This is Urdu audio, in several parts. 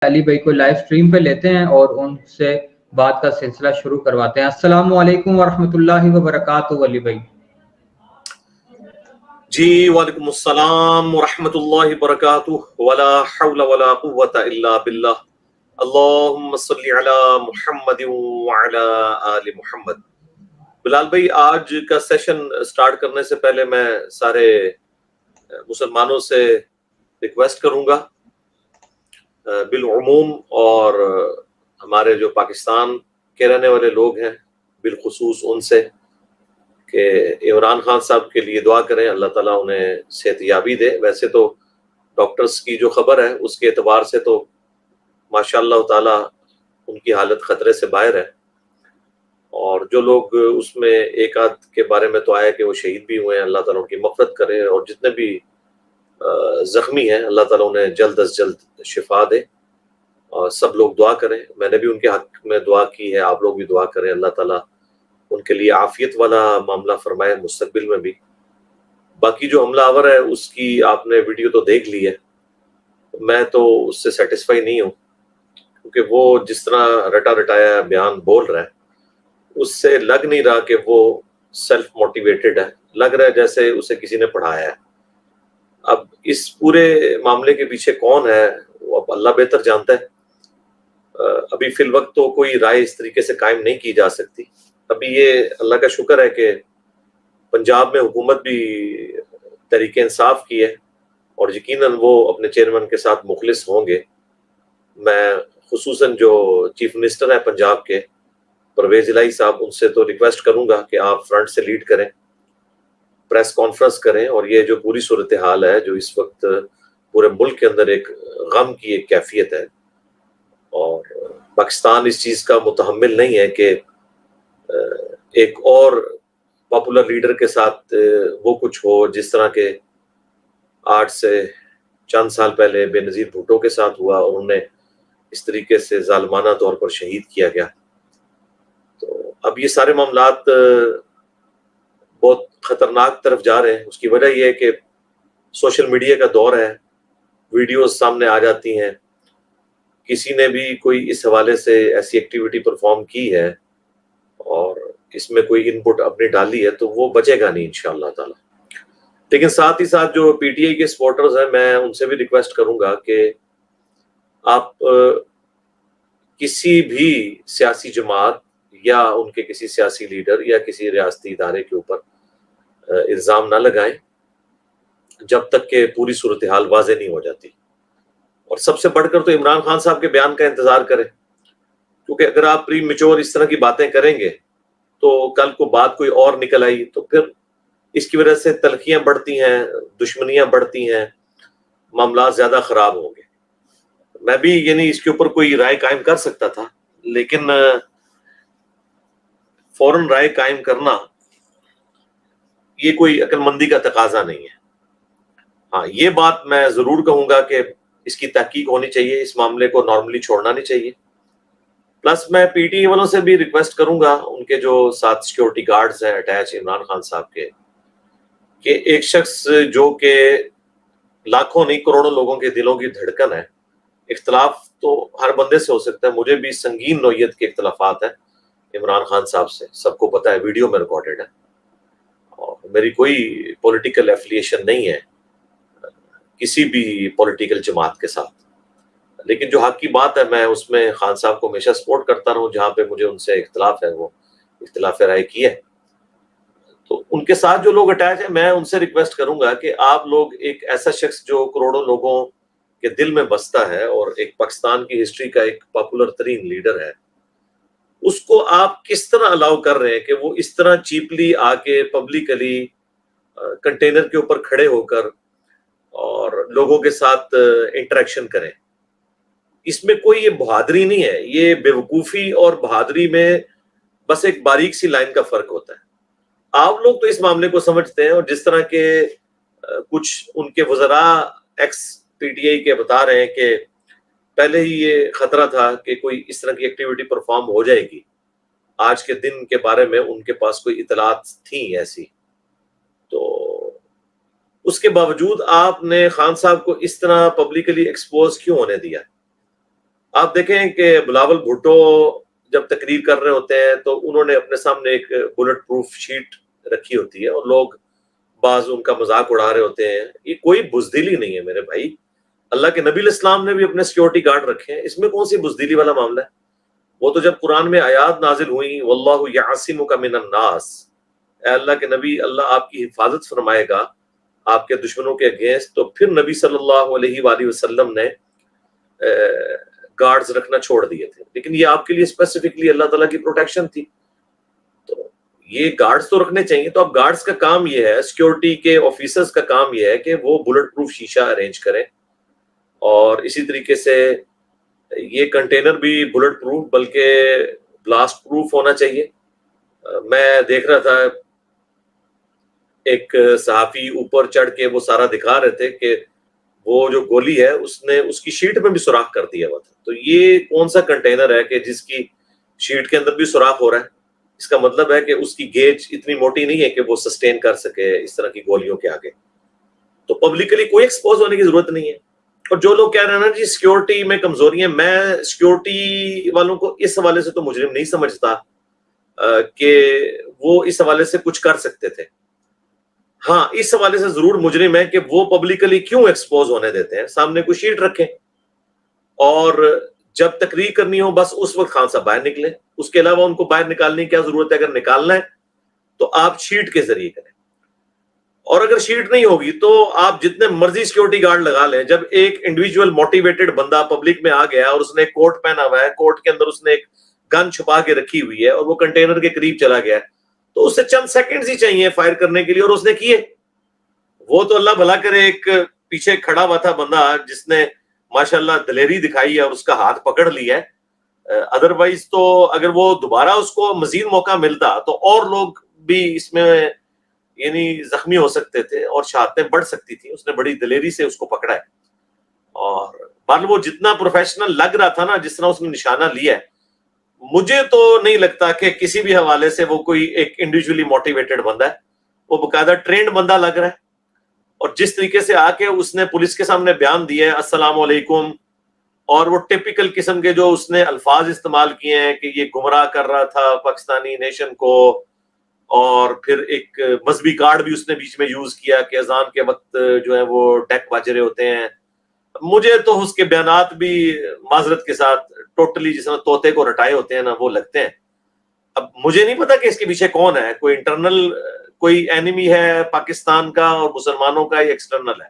علی بھائی کو لائیو سٹریم پہ لیتے ہیں اور ان سے بات کا سلسلہ شروع کرواتے ہیں۔ السلام علیکم ورحمۃ اللہ وبرکاتہ علی بھائی۔ جی وعلیکم السلام ورحمۃ اللہ وبرکاتہ، ولا حول ولا قوۃ الا باللہ، اللہم صلی علی محمد وعلی آل محمد۔ بلال بھائی، آج کا سیشن سٹارٹ کرنے سے پہلے میں سارے مسلمانوں سے ریکویسٹ کروں گا بالعموم، اور ہمارے جو پاکستان کے رہنے والے لوگ ہیں بالخصوص ان سے، کہ عمران خان صاحب کے لیے دعا کریں، اللہ تعالیٰ انہیں صحت یابی دے۔ ویسے تو ڈاکٹرز کی جو خبر ہے اس کے اعتبار سے تو ماشاء اللہ تعالیٰ ان کی حالت خطرے سے باہر ہے، اور جو لوگ اس میں ایک آدھ کے بارے میں تو آیا کہ وہ شہید بھی ہوئے ہیں، اللہ تعالیٰ ان کی مغفرت کرے، اور جتنے بھی زخمی ہیں اللہ تعالیٰ انہیں جلد از جلد شفا دے، اور سب لوگ دعا کریں۔ میں نے بھی ان کے حق میں دعا کی ہے، آپ لوگ بھی دعا کریں، اللہ تعالیٰ ان کے لیے عافیت والا معاملہ فرمائے مستقبل میں بھی۔ باقی جو حملہ آور ہے اس کی آپ نے ویڈیو تو دیکھ لی ہے، میں تو اس سے سیٹسفائی نہیں ہوں، کیونکہ وہ جس طرح رٹا رٹایا بیان بول رہا ہے اس سے لگ نہیں رہا کہ وہ سیلف موٹیویٹڈ ہے، لگ رہا ہے جیسے اسے کسی نے پڑھایا ہے۔ اب اس پورے معاملے کے پیچھے کون ہے وہ اب اللہ بہتر جانتا ہے۔ ابھی فی الوقت تو کوئی رائے اس طریقے سے قائم نہیں کی جا سکتی۔ ابھی یہ اللہ کا شکر ہے کہ پنجاب میں حکومت بھی تحریک انصاف کی ہے، اور یقیناً وہ اپنے چیئرمین کے ساتھ مخلص ہوں گے۔ میں خصوصاً جو چیف منسٹر ہیں پنجاب کے پرویز الہی صاحب، ان سے تو ریکویسٹ کروں گا کہ آپ فرنٹ سے لیڈ کریں، پریس کانفرنس کریں، اور یہ جو پوری صورتحال ہے جو اس وقت پورے ملک کے اندر ایک غم کی ایک کیفیت ہے، اور پاکستان اس چیز کا متحمل نہیں ہے کہ ایک اور پاپولر لیڈر کے ساتھ وہ کچھ ہو جس طرح کے آج سے چند سال پہلے بے نظیر بھٹو کے ساتھ ہوا، اور انہیں اس طریقے سے ظالمانہ طور پر شہید کیا گیا۔ تو اب یہ سارے معاملات بہت خطرناک طرف جا رہے ہیں۔ اس کی وجہ یہ ہے کہ سوشل میڈیا کا دور ہے، ویڈیوز سامنے آ جاتی ہیں، کسی نے بھی کوئی اس حوالے سے ایسی ایکٹیویٹی پرفارم کی ہے اور اس میں کوئی ان پٹ اپنی ڈالی ہے تو وہ بچے گا نہیں انشاءاللہ تعالی۔ لیکن ساتھ ہی ساتھ جو پی ٹی آئی کے سپورٹرز ہیں، میں ان سے بھی ریکویسٹ کروں گا کہ آپ کسی بھی سیاسی جماعت یا ان کے کسی سیاسی لیڈر یا کسی ریاستی ادارے کے اوپر الزام نہ لگائیں جب تک کہ پوری صورتحال واضح نہیں ہو جاتی، اور سب سے بڑھ کر تو عمران خان صاحب کے بیان کا انتظار کریں، کیونکہ اگر آپ پری میچور اس طرح کی باتیں کریں گے تو کل کو بات کوئی اور نکل آئی تو پھر اس کی وجہ سے تلخیاں بڑھتی ہیں، دشمنیاں بڑھتی ہیں، معاملات زیادہ خراب ہوں گے۔ میں بھی یعنی اس کے اوپر کوئی رائے قائم کر سکتا تھا، لیکن فوراً رائے قائم کرنا یہ کوئی عقل مندی کا تقاضا نہیں ہے۔ ہاں، یہ بات میں ضرور کہوں گا کہ اس کی تحقیق ہونی چاہیے، اس معاملے کو نارملی چھوڑنا نہیں چاہیے۔ پلس میں پی ٹی آئی والوں سے بھی ریکویسٹ کروں گا، ان کے جو ساتھ سیکیورٹی گارڈز ہیں اٹیچ عمران خان صاحب کے، کہ ایک شخص جو کہ لاکھوں نہیں کروڑوں لوگوں کے دلوں کی دھڑکن ہے، اختلاف تو ہر بندے سے ہو سکتا ہے، مجھے بھی سنگین نوعیت کے اختلافات ہیں عمران خان صاحب سے، سب کو پتہ ہے، ویڈیو میں ریکارڈڈ ہے، اور میری کوئی پولیٹیکل ایفیلیشن نہیں ہے کسی بھی پولیٹیکل جماعت کے ساتھ، لیکن جو حق کی بات ہے میں اس میں خان صاحب کو ہمیشہ سپورٹ کرتا رہوں، جہاں پہ مجھے ان سے اختلاف ہے وہ اختلاف رائے کی ہے۔ تو ان کے ساتھ جو لوگ اٹیچ ہیں، میں ان سے ریکویسٹ کروں گا کہ آپ لوگ ایک ایسا شخص جو کروڑوں لوگوں کے دل میں بستا ہے اور ایک پاکستان کی ہسٹری کا ایک پاپولر ترین لیڈر ہے، اس کو آپ کس طرح الاؤ کر رہے ہیں کہ وہ اس طرح چیپلی آ کے پبلکلی کنٹینر کے اوپر کھڑے ہو کر اور لوگوں کے ساتھ انٹریکشن کریں۔ اس میں کوئی یہ بہادری نہیں ہے، یہ بیوقوفی اور بہادری میں بس ایک باریک سی لائن کا فرق ہوتا ہے۔ آپ لوگ تو اس معاملے کو سمجھتے ہیں، اور جس طرح کے کچھ ان کے وزراء ایکس پی ٹی آئی کے بتا رہے ہیں کہ پہلے ہی یہ خطرہ تھا کہ کوئی اس طرح کی ایکٹیویٹی پرفارم ہو جائے گی، آج کے دن کے بارے میں ان کے پاس کوئی اطلاعات تھیں ایسی، تو اس کے باوجود آپ نے خان صاحب کو اس طرح پبلکلی ایکسپوز کیوں ہونے دیا؟ آپ دیکھیں کہ بلاول بھٹو جب تقریر کر رہے ہوتے ہیں تو انہوں نے اپنے سامنے ایک بلٹ پروف شیٹ رکھی ہوتی ہے اور لوگ بعض ان کا مذاق اڑا رہے ہوتے ہیں. یہ کوئی بزدلی نہیں ہے میرے بھائی. اللہ کے نبی علیہ السلام نے بھی اپنے سیکیورٹی گارڈ رکھے ہیں, اس میں کون سی بزدلی والا معاملہ ہے؟ وہ تو جب قرآن میں آیات نازل ہوئی واللہ یعصمک من الناس, اے اللہ کے نبی اللہ آپ کی حفاظت فرمائے گا آپ کے دشمنوں کے اگینسٹ, تو پھر نبی صلی اللہ علیہ وآلہ وسلم نے گارڈز رکھنا چھوڑ دیے تھے. لیکن یہ آپ کے لیے اسپیسیفکلی اللہ تعالیٰ کی پروٹیکشن تھی, تو یہ گارڈز تو رکھنے چاہیے. تو اب گارڈز کا کام یہ ہے, سیکیورٹی کے آفیسرز کا کام یہ ہے کہ وہ بلٹ پروف شیشہ ارینج کریں, اور اسی طریقے سے یہ کنٹینر بھی بلٹ پروف بلکہ بلاسٹ پروف ہونا چاہیے. میں دیکھ رہا تھا ایک صحافی اوپر چڑھ کے وہ سارا دکھا رہے تھے کہ وہ جو گولی ہے اس نے اس کی شیٹ میں بھی سوراخ کر دیا ہوا تھا. تو یہ کون سا کنٹینر ہے کہ جس کی شیٹ کے اندر بھی سوراخ ہو رہا ہے؟ اس کا مطلب ہے کہ اس کی گیج اتنی موٹی نہیں ہے کہ وہ سسٹین کر سکے اس طرح کی گولیوں کے آگے. تو پبلکلی کوئی ایکسپوز ہونے کی ضرورت نہیں ہے. اور جو لوگ کہہ رہے ہیں نا جی سیکیورٹی میں کمزوری ہے, میں سیکیورٹی والوں کو اس حوالے سے تو مجرم نہیں سمجھتا کہ وہ اس حوالے سے کچھ کر سکتے تھے. ہاں اس حوالے سے ضرور مجرم ہے کہ وہ پبلکلی کیوں ایکسپوز ہونے دیتے ہیں. سامنے کوئی شیٹ رکھیں اور جب تقریر کرنی ہو بس اس وقت خان صاحب باہر نکلیں, اس کے علاوہ ان کو باہر نکالنے کی کیا ضرورت ہے؟ اگر نکالنا ہے تو آپ شیٹ کے ذریعے کریں, اور اگر شیٹ نہیں ہوگی تو آپ جتنے مرضی سیکیورٹی گارڈ لگا لیں. جب ایک انڈیویجول موٹیویٹڈ بندہ پبلک میں آ گیا اور اس نے کوٹ پہنا ہوا ہے, کوٹ کے اندر اس نے ایک گن چھپا کے رکھی ہوئی ہے اور وہ کنٹینر کے قریب چلا گیا, تو اس سے چند سیکنڈز ہی چاہیے فائر کرنے کے لیے, اور اس نے کیے. وہ تو اللہ بھلا کرے ایک پیچھے کھڑا ہوا تھا بندہ جس نے ماشاءاللہ دلیری دکھائی ہے اور اس کا ہاتھ پکڑ لیا ہے. ادروائز تو اگر وہ دوبارہ اس کو مزید موقع ملتا تو اور لوگ بھی اس میں یعنی زخمی ہو سکتے تھے اور شہادتیں بڑھ سکتی تھی. اس نے بڑی دلیری سے اس کو پکڑا ہے, اور بہرحال وہ جتنا پروفیشنل لگ رہا تھا نا, جس طرح اس نے نشانہ لیا ہے, مجھے تو نہیں لگتا کہ کسی بھی حوالے سے وہ کوئی ایک انڈیویجولی موٹیویٹڈ بندہ ہے. وہ باقاعدہ ٹرینڈ بندہ لگ رہا ہے. اور جس طریقے سے آ کے اس نے پولیس کے سامنے بیان دیا ہے السلام علیکم, اور وہ ٹپیکل قسم کے جو اس نے الفاظ استعمال کیے ہیں کہ یہ گمراہ کر رہا تھا پاکستانی نیشن کو, اور پھر ایک مذہبی کارڈ بھی اس نے بیچ میں یوز کیا کہ اذان کے وقت جو ہے وہ ڈیک بج رہے ہوتے ہیں. مجھے تو اس کے بیانات بھی معذرت کے ساتھ ٹوٹلی جس طرح طوطے کو رٹائے ہوتے ہیں نا وہ لگتے ہیں. اب مجھے نہیں پتا کہ اس کے پیچھے کون ہے, کوئی انٹرنل کوئی اینیمی ہے پاکستان کا اور مسلمانوں کا, یا ایکسٹرنل ہے.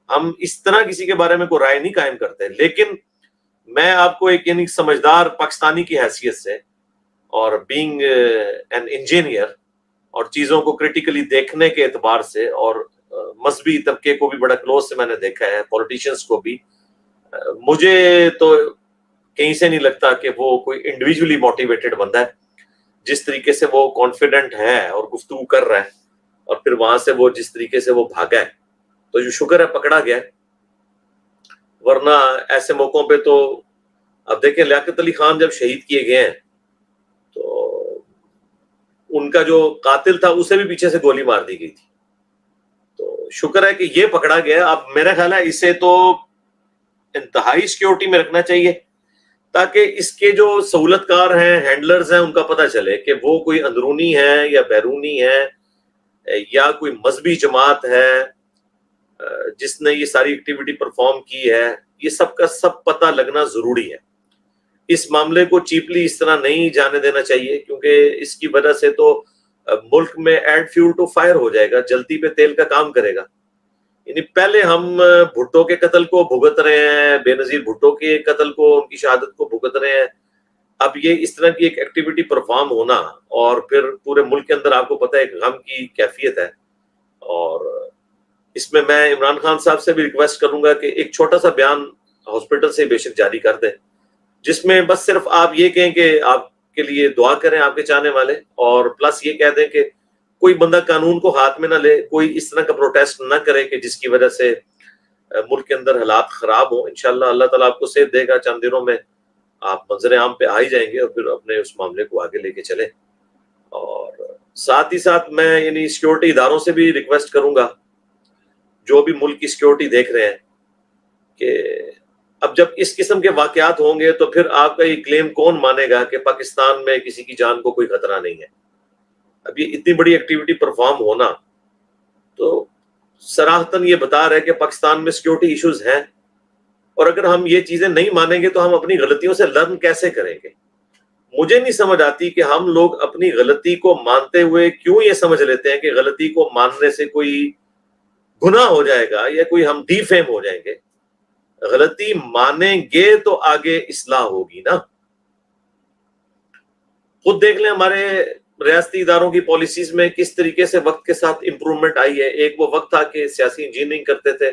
ہم اس طرح کسی کے بارے میں کوئی رائے نہیں قائم کرتے. لیکن میں آپ کو ایک یعنی سمجھدار پاکستانی کی حیثیت سے اور بینگ این انجینئر اور چیزوں کو کریٹیکلی دیکھنے کے اعتبار سے, اور مذہبی طبقے کو بھی بڑا کلوز سے میں نے دیکھا ہے, پولیٹیشنز کو بھی, مجھے تو کہیں سے نہیں لگتا کہ وہ کوئی انڈیویجولی موٹیویٹڈ بندہ ہے. جس طریقے سے وہ کانفیڈنٹ ہے اور گفتگو کر رہا ہے, اور پھر وہاں سے وہ جس طریقے سے وہ بھاگا ہے, تو جو شکر ہے پکڑا گیا ہے. ورنہ ایسے موقعوں پہ تو اب دیکھیں لیاقت علی خان جب شہید کیے گئے ہیں تو ان کا جو قاتل تھا اسے بھی پیچھے سے گولی مار دی گئی تھی. تو شکر ہے کہ یہ پکڑا گیا. اب میرا خیال ہے اسے تو انتہائی سیکیورٹی میں رکھنا چاہیے تاکہ اس کے جو سہولت کار ہیں, ہینڈلرز ہیں, ان کا پتہ چلے کہ وہ کوئی اندرونی ہے یا بیرونی ہے یا کوئی مذہبی جماعت ہے جس نے یہ ساری ایکٹیویٹی پرفارم کی ہے. یہ سب کا سب پتہ لگنا ضروری ہے. اس معاملے کو چیپلی اس طرح نہیں جانے دینا چاہیے, کیونکہ اس کی وجہ سے تو ملک میں ایڈ فیول ٹو فائر ہو جائے گا, جلتی پہ تیل کا کام کرے گا. یعنی پہلے ہم بھٹو کے قتل کو بھگت رہے ہیں, بے نظیر بھٹو کے قتل کو, ان کی شہادت کو بھگت رہے ہیں. اب یہ اس طرح کی ایک ایکٹیویٹی پرفارم ہونا, اور پھر پورے ملک کے اندر آپ کو پتہ ہے ایک غم کی کیفیت ہے. اور اس میں عمران خان صاحب سے بھی ریکویسٹ کروں گا کہ ایک چھوٹا سا بیان ہاسپٹل سے بے شک جاری کر دیں, جس میں بس صرف آپ یہ کہیں کہ آپ کے لیے دعا کریں آپ کے چاہنے والے, اور پلس یہ کہہ دیں کہ کوئی بندہ قانون کو ہاتھ میں نہ لے, کوئی اس طرح کا پروٹیسٹ نہ کرے کہ جس کی وجہ سے ملک کے اندر حالات خراب ہوں. انشاءاللہ اللہ تعالیٰ آپ کو صحت دے گا, چند دنوں میں آپ منظر عام پہ آ ہی جائیں گے اور پھر اپنے اس معاملے کو آگے لے کے چلیں. اور ساتھ ہی ساتھ میں یعنی سیکیورٹی اداروں سے بھی ریکویسٹ کروں گا جو بھی ملک کی سیکیورٹی دیکھ رہے ہیں کہ اب اب جب اس قسم کے واقعات ہوں گے تو پھر آپ کا یہ کلیم کون مانے گا کہ پاکستان میں کسی کی جان کو کوئی خطرہ نہیں ہے؟ اب یہ اتنی بڑی ایکٹیویٹی پرفارم ہونا تو صراحتاً یہ بتا رہا ہے کہ پاکستان میں سیکیورٹی ایشوز ہیں، اور اگر ہم یہ چیزیں نہیں مانیں گے تو ہم اپنی غلطیوں سے لرن کیسے کریں گے؟ مجھے نہیں سمجھ آتی کہ ہم لوگ اپنی غلطی کو مانتے ہوئے کیوں یہ سمجھ لیتے ہیں کہ غلطی کو ماننے سے کوئی گناہ ہو جائے گا یا کوئی ہم ڈی فیم ہو جائیں گے۔ غلطی مانیں گے تو آگے اصلاح ہوگی نا۔ خود دیکھ لیں ہمارے ریاستی اداروں کی پالیسیز میں کس طریقے سے وقت کے ساتھ امپرومنٹ آئی ہے۔ ایک وہ وقت تھا کہ سیاسی انجینئرنگ کرتے تھے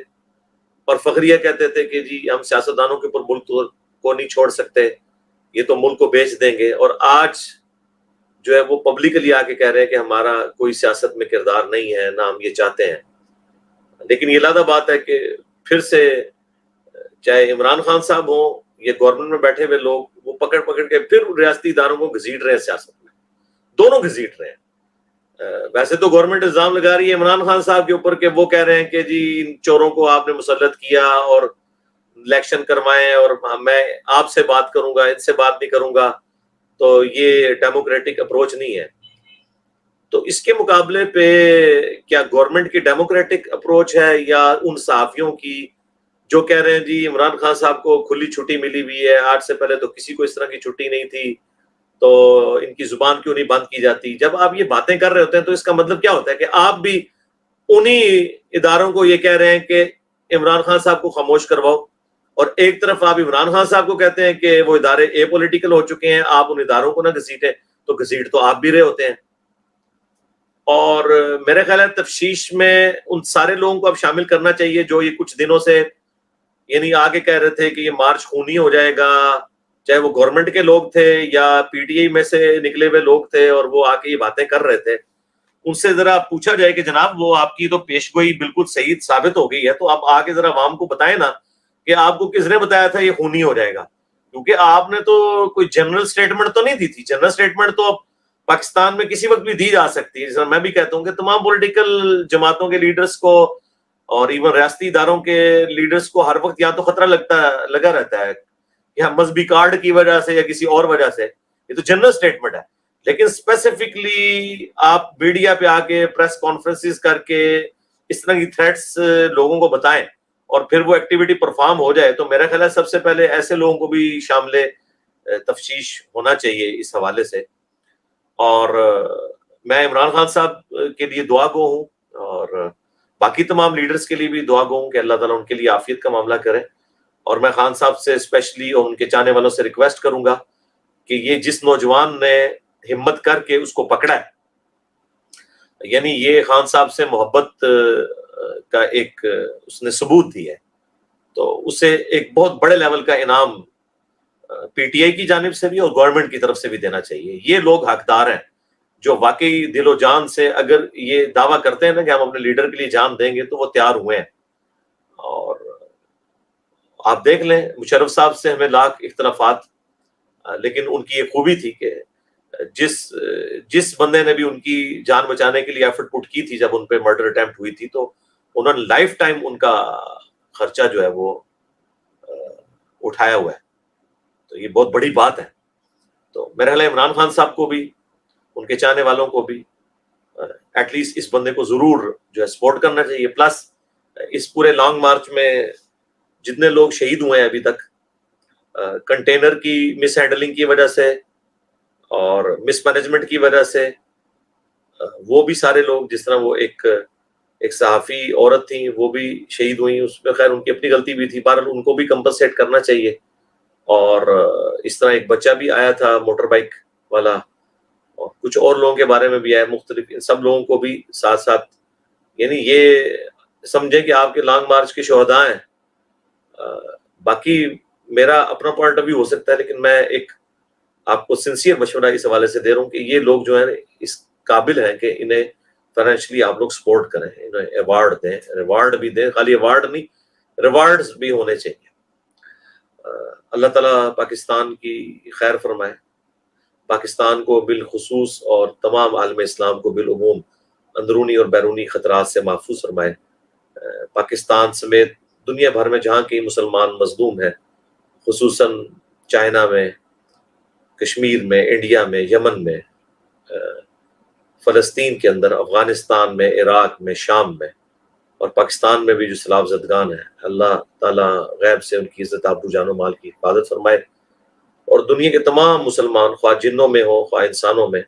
اور فخریہ کہتے تھے کہ جی ہم سیاستدانوں کے اوپر ملک کو نہیں چھوڑ سکتے، یہ تو ملک کو بیچ دیں گے، اور آج جو ہے وہ پبلکلی آ کے کہہ رہے ہیں کہ ہمارا کوئی سیاست میں کردار نہیں ہے، نہ ہم یہ چاہتے ہیں۔ لیکن یہ لادہ بات ہے کہ پھر سے چاہے عمران خان صاحب ہوں یا گورنمنٹ میں بیٹھے ہوئے لوگ، وہ پکڑ کے پھر ریاستی اداروں کو گھسیٹ رہے ہیں سیاست میں، دونوں گھسیٹ رہے ہیں۔ ویسے تو گورنمنٹ الزام لگا رہی ہے عمران خان صاحب کے اوپر کہ وہ کہہ رہے ہیں کہ جی ان چوروں کو آپ نے مسلط کیا اور الیکشن کروائیں، اور میں آپ سے بات کروں گا، ان سے بات نہیں کروں گا، تو یہ ڈیموکریٹک اپروچ نہیں ہے۔ تو اس کے مقابلے پہ کیا گورنمنٹ کی ڈیموکریٹک اپروچ ہے یا ان صحافیوں کی جو کہہ رہے ہیں جی عمران خان صاحب کو کھلی چھٹی ملی ہوئی ہے، آج سے پہلے تو کسی کو اس طرح کی چھٹی نہیں تھی، تو ان کی زبان کیوں نہیں بند کی جاتی؟ جب آپ یہ باتیں کر رہے ہوتے ہیں تو اس کا مطلب کیا ہوتا ہے کہ آپ بھی انہی اداروں کو یہ کہہ رہے ہیں کہ عمران خان صاحب کو خاموش کرواؤ، اور ایک طرف آپ عمران خان صاحب کو کہتے ہیں کہ وہ ادارے اے پولیٹیکل ہو چکے ہیں، آپ ان اداروں کو نہ گھسیٹیں، تو گھسیٹ تو آپ بھی رہے ہوتے ہیں۔ اور میرے خیال ہے تفتیش میں ان سارے لوگوں کو اب شامل کرنا چاہیے جو یہ کچھ دنوں سے یعنی آگے کہہ رہے تھے کہ یہ مارچ خونی ہو جائے گا، چاہے وہ گورنمنٹ کے لوگ تھے یا پی ٹی آئی میں سے نکلے ہوئے لوگ تھے، اور وہ آ کے یہ باتیں کر رہے تھے۔ ان سے ذرا پوچھا جائے کہ جناب وہ آپ کی تو پیش گوئی بالکل صحیح ثابت ہو گئی ہے، تو آپ آ کے ذرا عوام کو بتائیں نا کہ آپ کو کس نے بتایا تھا یہ خونی ہو جائے گا؟ کیونکہ آپ نے تو کوئی جنرل سٹیٹمنٹ تو نہیں دی تھی۔ جنرل سٹیٹمنٹ تو پاکستان میں کسی وقت بھی دی جا سکتی ہے۔ میں بھی کہتا ہوں کہ تمام پولیٹیکل جماعتوں کے لیڈرز کو اور ایون ریاستی اداروں کے لیڈرز کو ہر وقت یا تو خطرہ لگا رہتا ہے یا مذہبی کارڈ کی وجہ سے یا کسی اور وجہ سے، یہ تو جنرل سٹیٹمنٹ ہے۔ لیکن اسپیسیفکلی آپ میڈیا پہ آ کے پریس کانفرنسز کر کے اس طرح کی تھریٹس لوگوں کو بتائیں اور پھر وہ ایکٹیویٹی پرفارم ہو جائے، تو میرا خیال ہے سب سے پہلے ایسے لوگوں کو بھی شامل تفتیش ہونا چاہیے اس حوالے سے۔ اور میں عمران خان صاحب کے لیے دعا گو ہوں اور باقی تمام لیڈرز کے لیے بھی دعا گو ہوں کہ اللہ تعالیٰ ان کے لیے عافیت کا معاملہ کرے۔ اور میں خان صاحب سے اسپیشلی اور ان کے چاہنے والوں سے ریکویسٹ کروں گا کہ یہ جس نوجوان نے ہمت کر کے اس کو پکڑا ہے، یعنی یہ خان صاحب سے محبت کا ایک اس نے ثبوت دی ہے، تو اسے ایک بہت بڑے لیول کا انعام پی ٹی آئی کی جانب سے بھی اور گورنمنٹ کی طرف سے بھی دینا چاہیے۔ یہ لوگ حقدار ہیں جو واقعی دل و جان سے اگر یہ دعویٰ کرتے ہیں نا کہ ہم اپنے لیڈر کے لیے جان دیں گے تو وہ تیار ہوئے ہیں۔ اور آپ دیکھ لیں مشرف صاحب سے ہمیں لاکھ اختلافات، لیکن ان کی یہ خوبی تھی کہ جس بندے نے بھی ان کی جان بچانے کے لیے ایفرٹ پٹ کی تھی جب ان پہ مرڈر اٹیمپٹ ہوئی تھی، تو انہوں نے لائف ٹائم ان کا خرچہ جو ہے وہ اٹھایا ہوا ہے، تو یہ بہت بڑی بات ہے۔ تو میرا خیال ہے عمران خان صاحب کو بھی ان کے چاہنے والوں کو بھی ایٹ لیسٹ اس بندے کو ضرور جو ہے سپورٹ کرنا چاہیے۔ پلس اس پورے لانگ مارچ میں جتنے لوگ شہید ہوئے ہیں ابھی تک کنٹینر کی مس ہینڈلنگ کی وجہ سے اور مس مینجمنٹ کی وجہ سے، وہ بھی سارے لوگ، جس طرح وہ ایک صحافی عورت تھیں وہ بھی شہید ہوئی، اس میں خیر ان کی اپنی غلطی بھی تھی، بہرحال ان کو بھی کمپنسیٹ کرنا چاہیے۔ اور اس طرح ایک بچہ بھی آیا تھا موٹر بائک والا، اور کچھ اور لوگوں کے بارے میں بھی آیا مختلف، سب لوگوں کو بھی ساتھ ساتھ یعنی یہ سمجھیں کہ آپ کے لانگ مارچ کے شہداء ہیں۔ باقی میرا اپنا پوائنٹ آف ویو ہو سکتا ہے، لیکن میں ایک آپ کو سنسیئر مشورہ اس حوالے سے دے رہا ہوں کہ یہ لوگ جو ہیں اس قابل ہیں کہ انہیں فائنینشلی آپ لوگ سپورٹ کریں، انہیں ایوارڈ دیں، ریوارڈ بھی دیں، خالی ایوارڈ نہیں ریوارڈز بھی ہونے چاہیے۔ اللہ تعالیٰ پاکستان کی خیر فرمائے، پاکستان کو بالخصوص اور تمام عالم اسلام کو بالعموم اندرونی اور بیرونی خطرات سے محفوظ فرمائے۔ پاکستان سمیت دنیا بھر میں جہاں کے مسلمان مظلوم ہیں خصوصاً چائنا میں، کشمیر میں، انڈیا میں، یمن میں، فلسطین کے اندر، افغانستان میں، عراق میں، شام میں اور پاکستان میں بھی جو سیلاب زدگان ہیں، اللہ تعالیٰ غیب سے ان کی عزت آبرو جان و مال کی حفاظت فرمائے، اور دنیا کے تمام مسلمان، خواہ جنوں میں ہو خواہ انسانوں میں،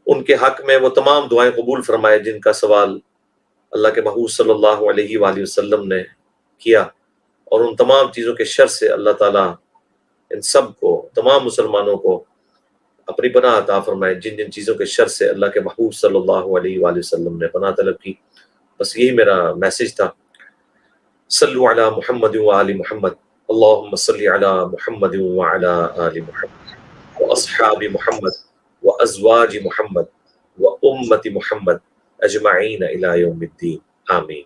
ان کے حق میں وہ تمام دعائیں قبول فرمائے جن کا سوال اللہ کے محبوب صلی اللہ علیہ وآلہ وسلم نے کیا، اور ان تمام چیزوں کے شر سے اللہ تعالیٰ ان سب کو، تمام مسلمانوں کو اپنی پناہ عطا فرمائے جن جن چیزوں کے شر سے اللہ کے محبوب صلی اللہ علیہ وآلہ وسلم نے پناہ طلب کی۔ بس یہی میرا میسج تھا۔ صلو علی محمد وآل محمد، اللہم صلی علی محمد وعلی آل محمد واصحاب محمد وازواج محمد وامت محمد اجمعین الی یوم الدین، آمین۔